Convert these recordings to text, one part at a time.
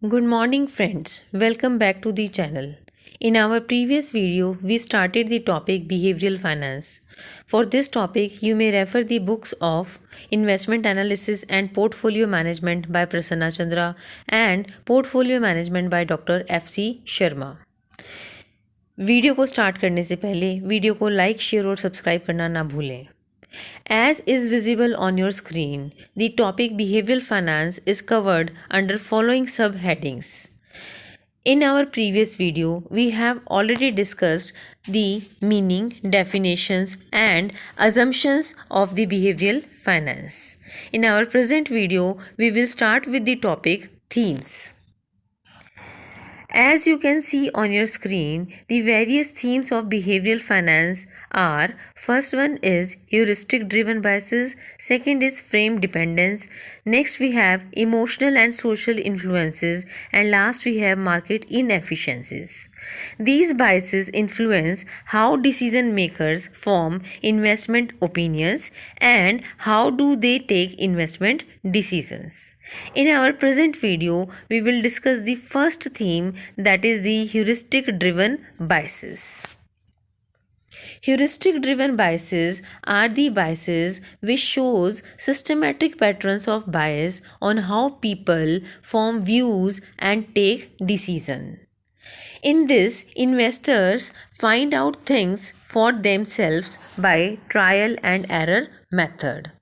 Good morning friends, welcome back to the channel. In our previous video, we started the topic behavioral finance. For this topic, you may refer the books of Investment Analysis and Portfolio Management by Prasanna Chandra and Portfolio Management by Dr. FC Sharma. Video को start करने से पहले video को like, share और subscribe करना ना भूलें. As is visible on your screen, the topic behavioral finance is covered under following subheadings. In our previous video, we have already discussed the meaning, definitions, and assumptions of the behavioral finance. In our present video, we will start with the topic themes. As you can see on your screen, the various themes of behavioral finance are: first one is heuristic driven biases, second is frame dependence, next we have emotional and social influences, and last we have market inefficiencies. These biases influence how decision makers form investment opinions and how do they take investment decisions. In our present video, we will discuss the first theme, that is the heuristic driven biases. Heuristic driven biases are the biases which shows systematic patterns of bias on how people form views and take decisions. In this, investors find out things for themselves by trial and error method.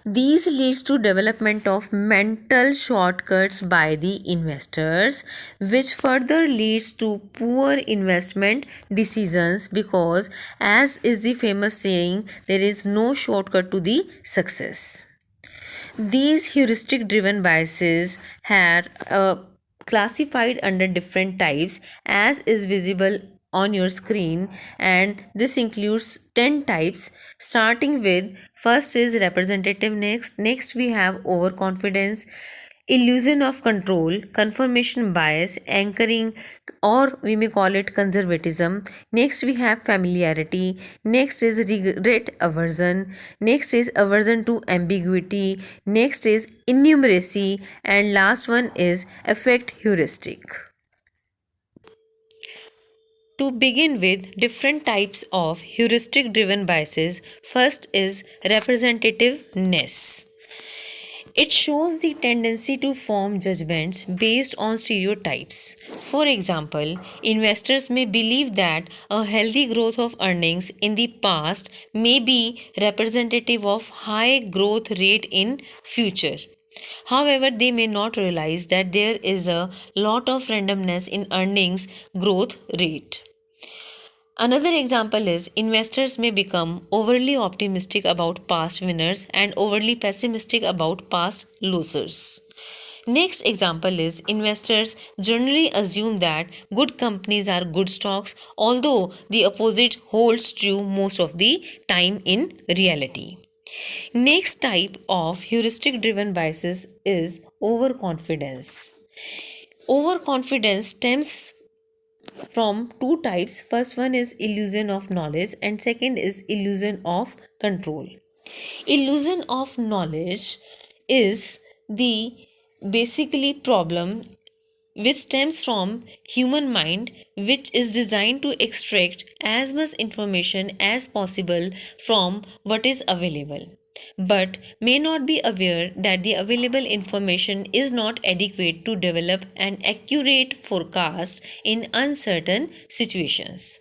These leads to development of mental shortcuts by the investors, which further leads to poor investment decisions because, as is the famous saying, there is no shortcut to the success. These heuristic driven biases are classified under different types as is visible on your screen, and this includes 10 types, starting with first is representative. Next we have overconfidence, illusion of control, confirmation bias, anchoring, or we may call it conservatism. Next we have familiarity. Next is regret aversion. Next is aversion to ambiguity. Next is innumeracy, and last one is affect heuristic. To begin with, different types of heuristic driven biases. First is representativeness. It shows the tendency to form judgments based on stereotypes. For example, investors may believe that a healthy growth of earnings in the past may be representative of high growth rate in future. However, they may not realize that there is a lot of randomness in earnings growth rate. Another example is investors may become overly optimistic about past winners and overly pessimistic about past losers. Next example is investors generally assume that good companies are good stocks, although the opposite holds true most of the time in reality. Next type of heuristic driven biases is overconfidence. Overconfidence stems from two types. First one is illusion of knowledge and second is illusion of control. Illusion of knowledge is the basically problem which stems from human mind, which is designed to extract as much information as possible from what is available, but may not be aware that the available information is not adequate to develop an accurate forecast in uncertain situations.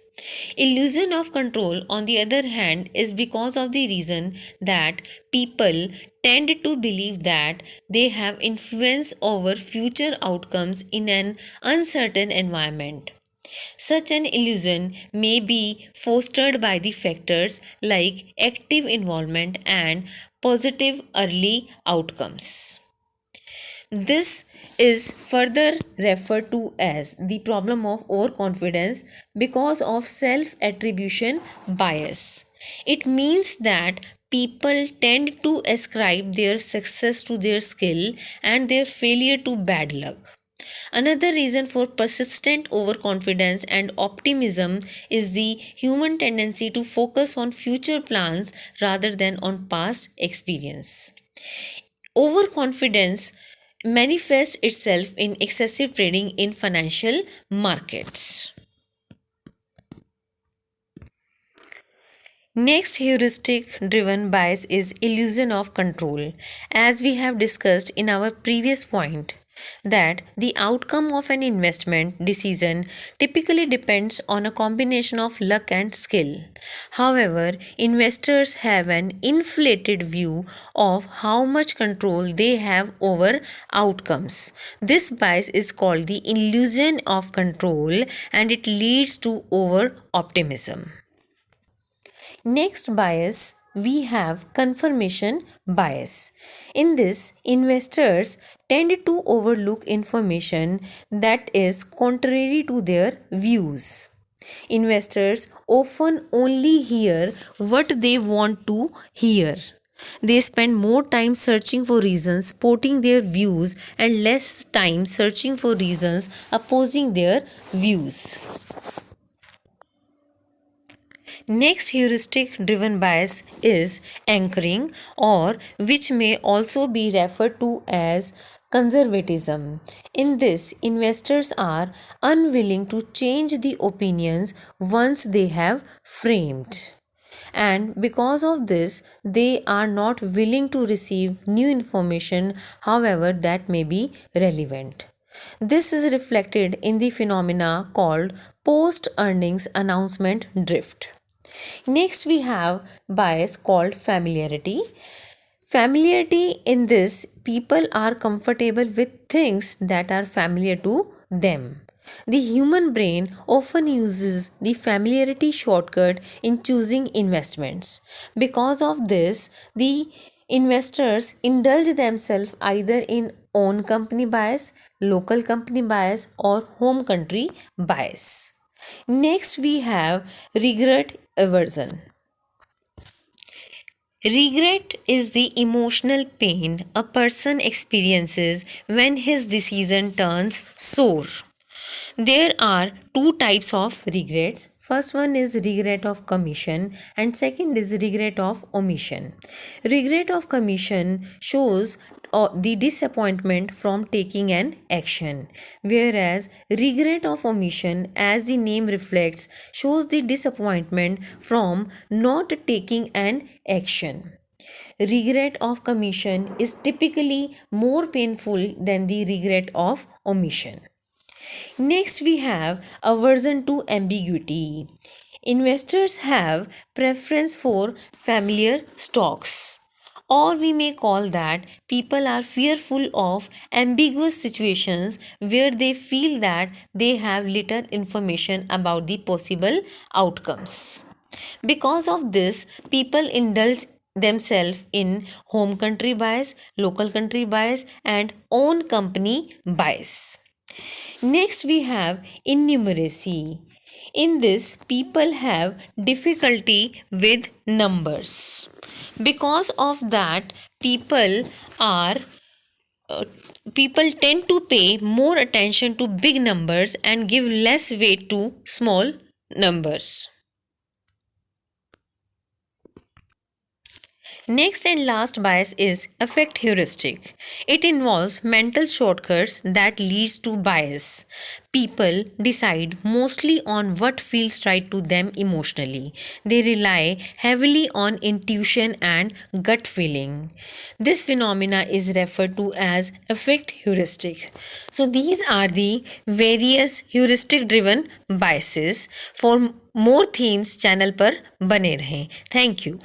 Illusion of control, on the other hand, is because of the reason that people tend to believe that they have influence over future outcomes in an uncertain environment. Such an illusion may be fostered by the factors like active involvement and positive early outcomes. This is further referred to as the problem of overconfidence because of self attribution bias. It means that people tend to ascribe their success to their skill and their failure to bad luck. Another reason for persistent overconfidence and optimism is the human tendency to focus on future plans rather than on past experience. Overconfidence manifests itself in excessive trading in financial markets. Next heuristic driven bias is illusion of control. As we have discussed in our previous point, that the outcome of an investment decision typically depends on a combination of luck and skill. However, investors have an inflated view of how much control they have over outcomes. This bias is called the illusion of control, and it leads to over optimism. Next bias, we have confirmation bias. In this, investors tend to overlook information that is contrary to their views. Investors often only hear what they want to hear. They spend more time searching for reasons supporting their views and less time searching for reasons opposing their views. Next heuristic driven bias is anchoring, or which may also be referred to as conservatism. In this, investors are unwilling to change the opinions once they have framed. And because of this, they are not willing to receive new information, however, that may be relevant. This is reflected in the phenomena called post earnings announcement drift. Next, we have bias called familiarity. Familiarity, in this, people are comfortable with things that are familiar to them. The human brain often uses the familiarity shortcut in choosing investments. Because of this, the investors indulge themselves either in own company bias, local company bias, or home country bias. Next, we have regret aversion. Regret is the emotional pain a person experiences when his decision turns sour. There are two types of regrets. First one is regret of commission, and second is regret of omission. Regret of commission shows the disappointment from taking an action, whereas regret of omission, as the name reflects, shows the disappointment from not taking an action. Regret of commission is typically more painful than the regret of omission. Next, we have aversion to ambiguity. Investors have preference for familiar stocks, or we may call that people are fearful of ambiguous situations where they feel that they have little information about the possible outcomes. Because of this, people indulge themselves in home country bias, local country bias, and own company bias. Next, we have innumeracy. In this, people have difficulty with numbers. Because of that, are people tend to pay more attention to big numbers and give less weight to small numbers. Next and last bias is affect heuristic. It involves mental shortcuts that leads to bias. People decide mostly on what feels right to them emotionally. They rely heavily on intuition and gut feeling. This phenomena is referred to as affect heuristic. So these are the various heuristic driven biases. For more themes, channel पर बने रहें. Thank you.